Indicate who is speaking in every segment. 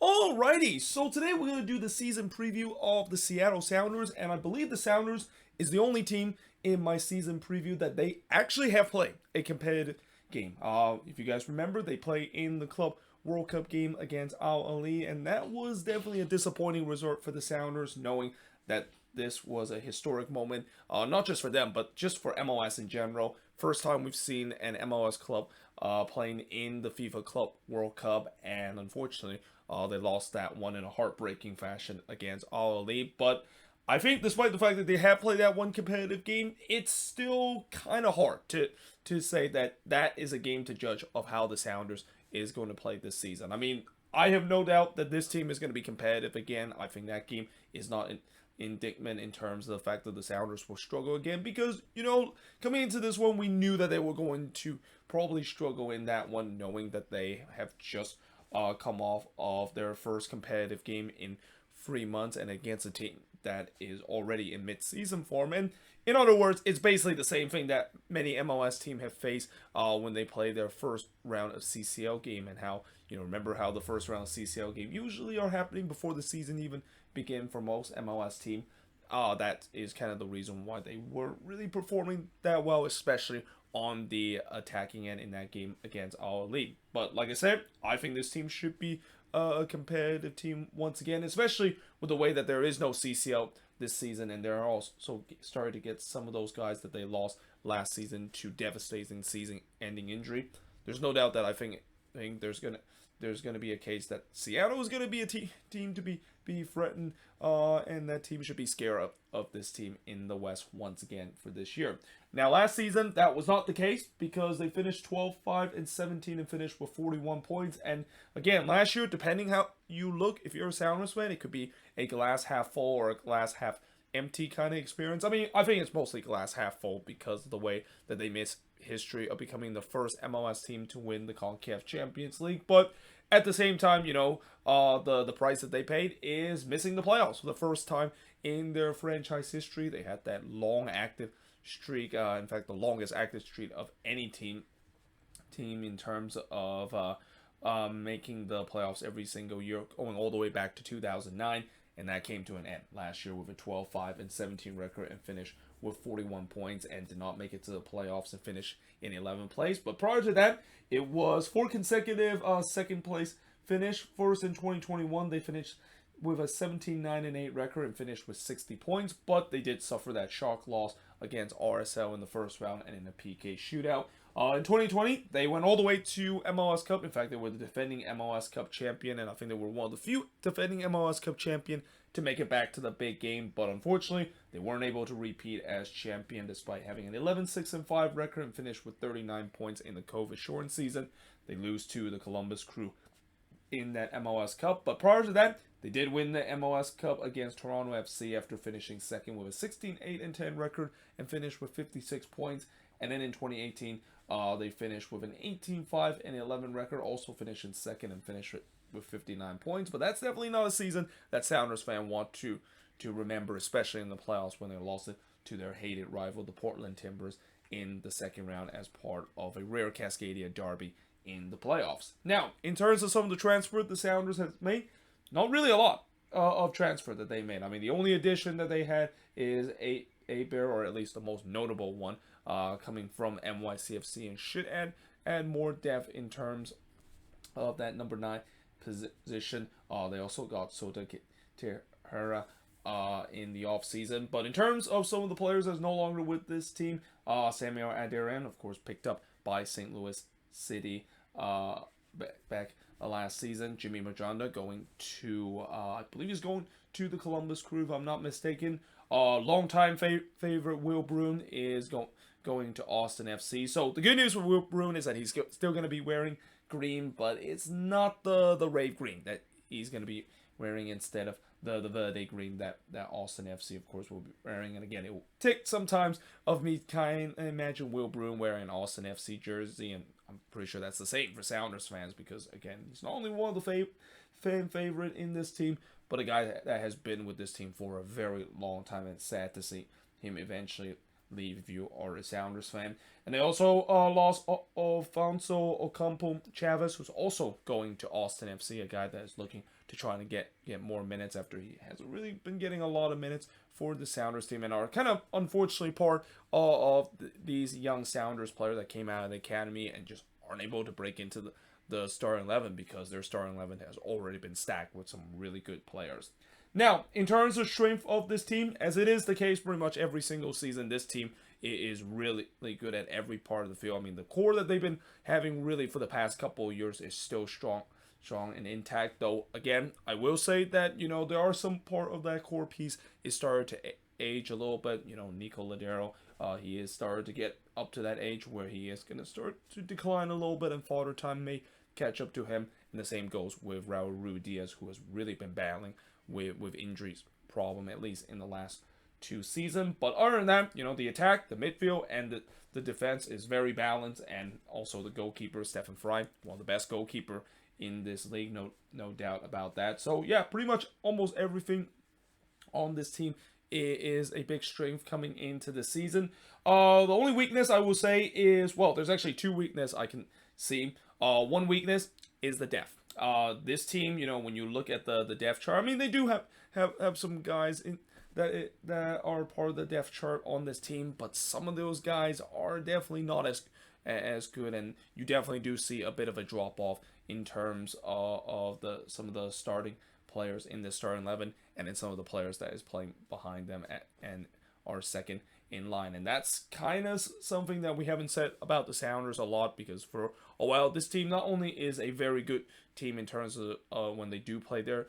Speaker 1: Alrighty, so today we're going to do the season preview of the Seattle Sounders, and I believe the Sounders is the only team in my season preview that they actually have played a competitive game. If you guys remember, they play in the Club World Cup game against Al Ali, and that was definitely a disappointing result for the Sounders, knowing that this was a historic moment, not just for them, but just for MLS in general. First time we've seen an MLS club playing in the FIFA Club World Cup, and unfortunately, they lost that one in a heartbreaking fashion against Al Ali. But I think, despite the fact that they have played that one competitive game, it's still kind of hard to say that that is a game to judge of how the Sounders is going to play this season. I mean, I have no doubt that this team is going to be competitive again. I think that game is not an indictment in terms of the fact that the Sounders will struggle again because, coming into this one, we knew that they were going to probably struggle in that one, knowing that they have just come off of their first competitive game in 3 months and against a team that is already in mid-season form. And in other words, it's basically the same thing that many MLS teams have faced when they play their first round of CCL game, and how, remember how the first round of CCL game usually are happening before the season even begin for most MLS team. That is kind of the reason why they weren't really performing that well, especially on the attacking end in that game against Al Ali. But like I said, I think this team should be a competitive team once again, especially with the way that there is no CCL this season, and they're also starting to get some of those guys that they lost last season to devastating season-ending injury. There's no doubt that I think there's gonna be a case that Seattle is gonna be a team to be threatened, and that team should be scared of this team in the West once again for this year. Now, last season that was not the case because they finished 12-5-17 and finished with 41 points. And again, last year, depending how you look, if you're a Sounders fan, it could be a glass half full or a glass half empty kind of experience. I mean, I think it's mostly glass half full because of the way that they missed history of becoming the first MLS team to win the CONCACAF Champions League. But at the same time, the price that they paid is missing the playoffs for the first time in their franchise history. They had that long active streak, in fact, the longest active streak of any team in terms of making the playoffs every single year, going all the way back to 2009. And that came to an end last year with a 12-5-17 record and finished with 41 points, and did not make it to the playoffs and finish in 11th place. But prior to that, it was 4 consecutive second place finish. First in 2021, they finished with a 17-9-8 record and finished with 60 points, but they did suffer that shock loss against RSL in the first round and in a PK shootout. In 2020, they went all the way to MLS Cup. In fact, they were the defending MLS Cup champion, and I think they were one of the few defending MLS Cup champion to make it back to the big game. But unfortunately, they weren't able to repeat as champion despite having an 11-6-5 record and finish with 39 points in the COVID-shortened season. They lose to the Columbus Crew in that MLS Cup. But prior to that, they did win the MLS Cup against Toronto FC after finishing second with a 16-8-10 record and finished with 56 points. And then in 2018, they finished with an 18-5-11 record, also finishing second and finished with 59 points. But that's definitely not a season that Sounders fans want to remember, especially in the playoffs when they lost it to their hated rival, the Portland Timbers, in the second round as part of a rare Cascadia derby in the playoffs. Now, in terms of some of the transfer the Sounders have made, not really a lot of transfer that they made. I mean, the only addition that they had is a bear, or at least the most notable one, coming from NYCFC, and should add more depth in terms of that number 9 position. They also got Sota Terra in the offseason. But in terms of some of the players that's no longer with this team, Samuel Aderian, of course, picked up by St. Louis City back last season. Jimmy Majanda going to, I believe he's going to the Columbus Crew, if I'm not mistaken. Longtime favorite Will Bruin is going to Austin FC. So the good news for Will Bruin is that he's still going to be wearing green, but it's not the rave green that he's going to be wearing instead of the Verde green that Austin FC, of course, will be wearing. And again, it will take sometimes of me kind of imagine Will Bruin wearing an Austin FC jersey, and I'm pretty sure that's the same for Sounders fans because, again, he's not only one of the fan favorite in this team, but a guy that has been with this team for a very long time, and it's sad to see him eventually believe if you are a Sounders fan. And they also lost Alfonso Ocampo Chavez, who's also going to Austin FC, a guy that is looking to try to get more minutes after he hasn't really been getting a lot of minutes for the Sounders team, and are kind of unfortunately part of these young Sounders players that came out of the academy and just aren't able to break into the starting 11 because their starting 11 has already been stacked with some really good players. Now, in terms of strength of this team, as it is the case pretty much every single season, this team is really good at every part of the field. I mean, the core that they've been having really for the past couple of years is still strong and intact. Though, again, I will say that, there are some part of that core piece is started to age a little bit. Nico Ladero, he is started to get up to that age where he is going to start to decline a little bit, and Father Time may catch up to him. And the same goes with Raul Ruidiaz, who has really been battling with injuries problem, at least in the last 2 seasons. But other than that, the attack, the midfield, and the defense is very balanced. And also the goalkeeper, Stefan Frey, one of the best goalkeeper in this league, no doubt about that. So yeah, pretty much almost everything on this team is a big strength coming into the season. The only weakness I will say is, well, there's actually 2 weaknesses I can see. One weakness is the depth. This team, when you look at the depth chart, I mean, they do have some guys that are part of the depth chart on this team, but some of those guys are definitely not as good, and you definitely do see a bit of a drop off in terms of some of the starting players in the starting 11, and then some of the players that is playing behind them and are second in line. And that's kind of something that we haven't said about the Sounders a lot, because for a while this team not only is a very good team in terms of when they do play their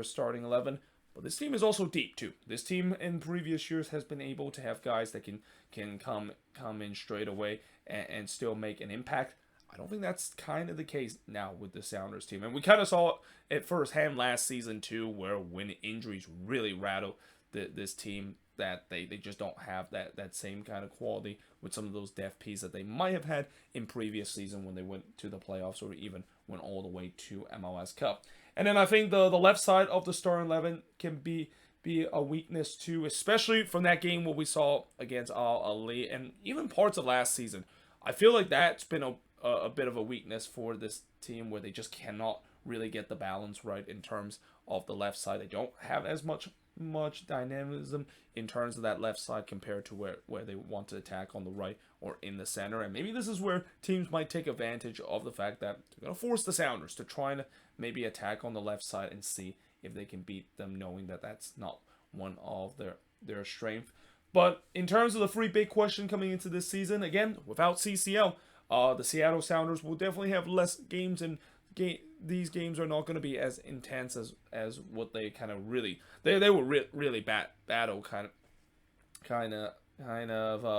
Speaker 1: starting 11, but this team is also deep too. This team in previous years has been able to have guys that can come in straight away and still make an impact. I don't think that's kind of the case now with the Sounders team. And we kind of saw it firsthand last season too, where when injuries really rattle this team, that they just don't have that same kind of quality with some of those depth pieces that they might have had in previous season when they went to the playoffs or even went all the way to MLS Cup. And then I think the left side of the starting 11 can be a weakness too, especially from that game what we saw against Al Ali and even parts of last season. I feel like that's been a bit of a weakness for this team, where they just cannot really get the balance right in terms of the left side. They don't have as much dynamism in terms of that left side compared to where they want to attack on the right or in the center. And maybe this is where teams might take advantage of the fact that they're going to force the Sounders to try and maybe attack on the left side and see if they can beat them, knowing that that's not one of their strength. But in terms of the 3 big question coming into this season, again, without CCL, the Seattle Sounders will definitely have less games, and these games are not going to be as intense as what they kind of really they were really battle kind of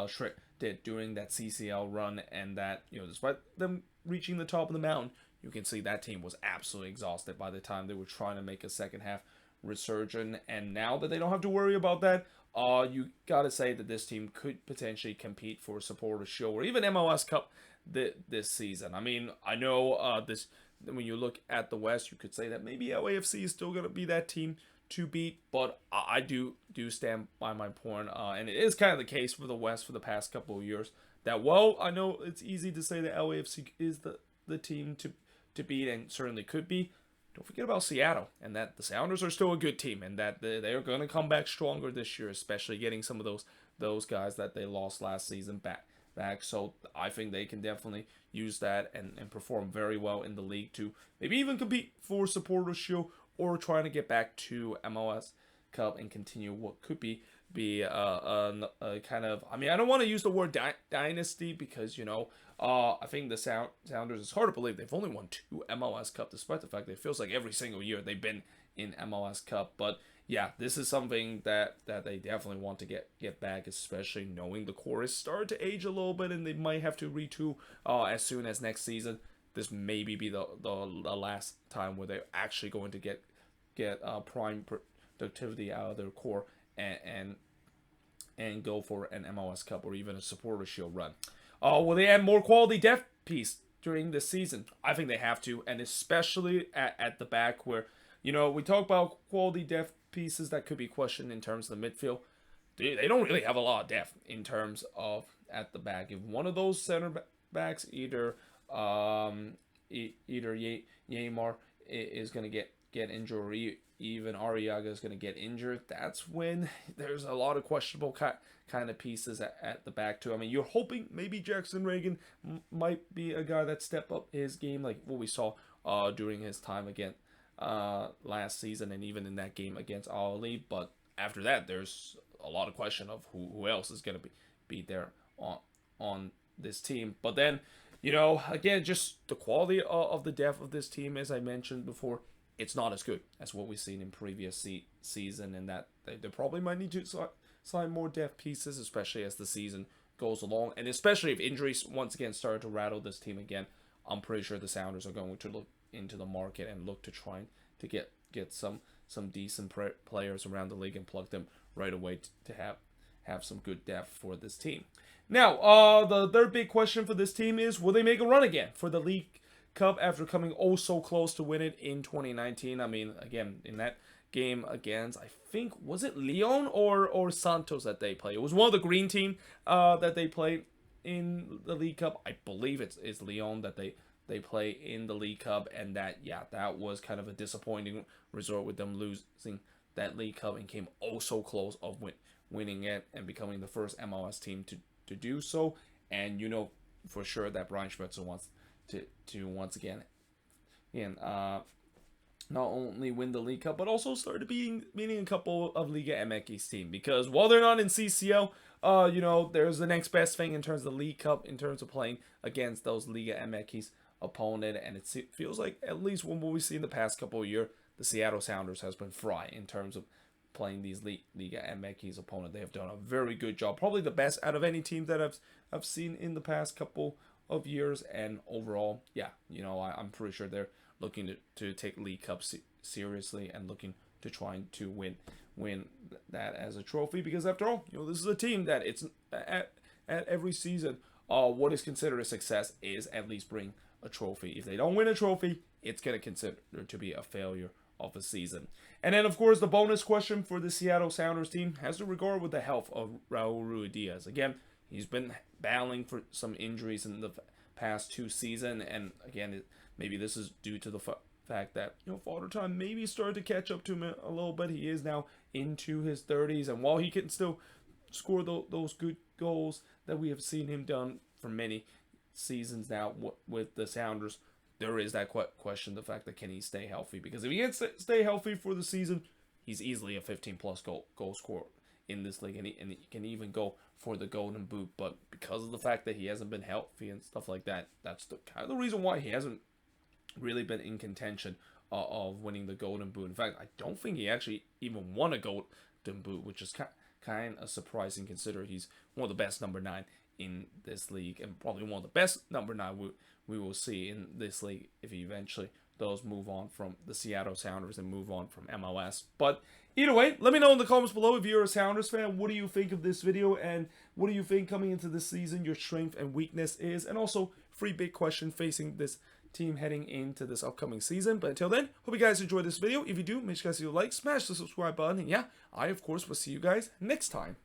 Speaker 1: Shrek did during that CCL run. And that, despite them reaching the top of the mountain, you can see that team was absolutely exhausted by the time they were trying to make a second half resurgence. And now that they don't have to worry about that, you gotta say that this team could potentially compete for a Supporters' Shield or even MLS Cup this season. I mean, I know this. When you look at the West, you could say that maybe LAFC is still gonna be that team to beat, but I do stand by my point, and it is kind of the case for the West for the past couple of years. That, well, I know it's easy to say that LAFC is the team to beat, and certainly could be. Don't forget about Seattle, and that the Sounders are still a good team, and that they are going to come back stronger this year, especially getting some of those guys that they lost last season back. So I think they can definitely use that and perform very well in the league to maybe even compete for Supporters' Shield or trying to get back to MLS Cup and continue what could be a kind of, I mean, I don't want to use the word dynasty, because I think the Sounders, it's hard to believe they've only won 2 MLS Cup, despite the fact that it feels like every single year they've been in MLS Cup. But yeah, this is something that they definitely want to get back, especially knowing the core is starting to age a little bit and they might have to retool as soon as next season. This maybe be the last time where they're actually going to get prime productivity out of their core and go for an MLS Cup or even a Supporters' Shield run. Will they add more quality depth piece during this season? I think they have to, and especially at the back, where we talk about quality depth pieces that could be questioned in terms of the midfield. they don't really have a lot of depth in terms of at the back. If one of those center backs, either Yamar is going to get injured, or even Ariaga is going to get injured, that's when there's a lot of questionable kind of pieces at the back too. I mean, you're hoping maybe Jackson Reagan might be a guy that step up his game, like what we saw during his time again last season, and even in that game against Ali. But after that, there's a lot of question of who else is going to be there on this team. But then, again, just the quality of the depth of this team, as I mentioned before, it's not as good as what we've seen in previous season, and that they probably might need to sign more depth pieces, especially as the season goes along, and especially if injuries once again start to rattle this team again. I'm pretty sure the Sounders are going to look into the market and look to try to get some decent players around the league and plug them right away to have some good depth for this team. Now, the third big question for this team is, will they make a run again for the League Cup after coming oh so close to win it in 2019? I mean, again, in that game against, I think, was it Leon or Santos that they played? It was one of the green team that they played in the League Cup. I believe it's Leon that they play in the League Cup, and that was kind of a disappointing result with them losing that League Cup, and came oh so close of winning it and becoming the first MLS team to do so. And for sure that Brian Schmetzer wants to once again not only win the League Cup, but also start meeting a couple of Liga MX team, because while they're not in CCL, there's the next best thing in terms of the League Cup, in terms of playing against those Liga MX opponent. And it feels like, at least from what we've seen the past couple of years, the Seattle Sounders has been fry in terms of playing these Liga MX opponent. They have done a very good job, probably the best out of any team that I've seen in the past couple of years. And overall, I'm pretty sure they're looking to take League Cup seriously and looking to try to win that as a trophy, because after all, this is a team that it's at every season, what is considered a success is at least bring a trophy. If they don't win a trophy, it's going to consider to be a failure of a season. And then, of course, the bonus question for the Seattle Sounders team has to regard with the health of Raul Ruidiaz. Again, he's been battling for some injuries in the past 2 seasons, and again, maybe this is due to the fact that Father Time maybe started to catch up to him a little bit. He is now into his 30s, and while he can still score those good goals that we have seen him done for many seasons now with the Sounders, there is that question, the fact that can he stay healthy? Because if he can stay healthy for the season, he's easily a 15-plus goal scorer in this league, and he can even go for the Golden Boot. But because of the fact that he hasn't been healthy and stuff like that, that's kind of the reason why he hasn't really been in contention of winning the Golden Boot. In fact, I don't think he actually even won a Golden Boot, which is kind of surprising, considering he's one of the best number 9 in this league, and probably one of the best number 9 we will see in this league if he eventually does move on from the Seattle Sounders and move on from MLS. But either way, let me know in the comments below if you're a Sounders fan. What do you think of this video, and what do you think coming into this season your strength and weakness is? And also, 3 big question facing this team heading into this upcoming season. But until then, hope you guys enjoyed this video. If you do, make sure you guys like, smash the subscribe button, and I of course will see you guys next time.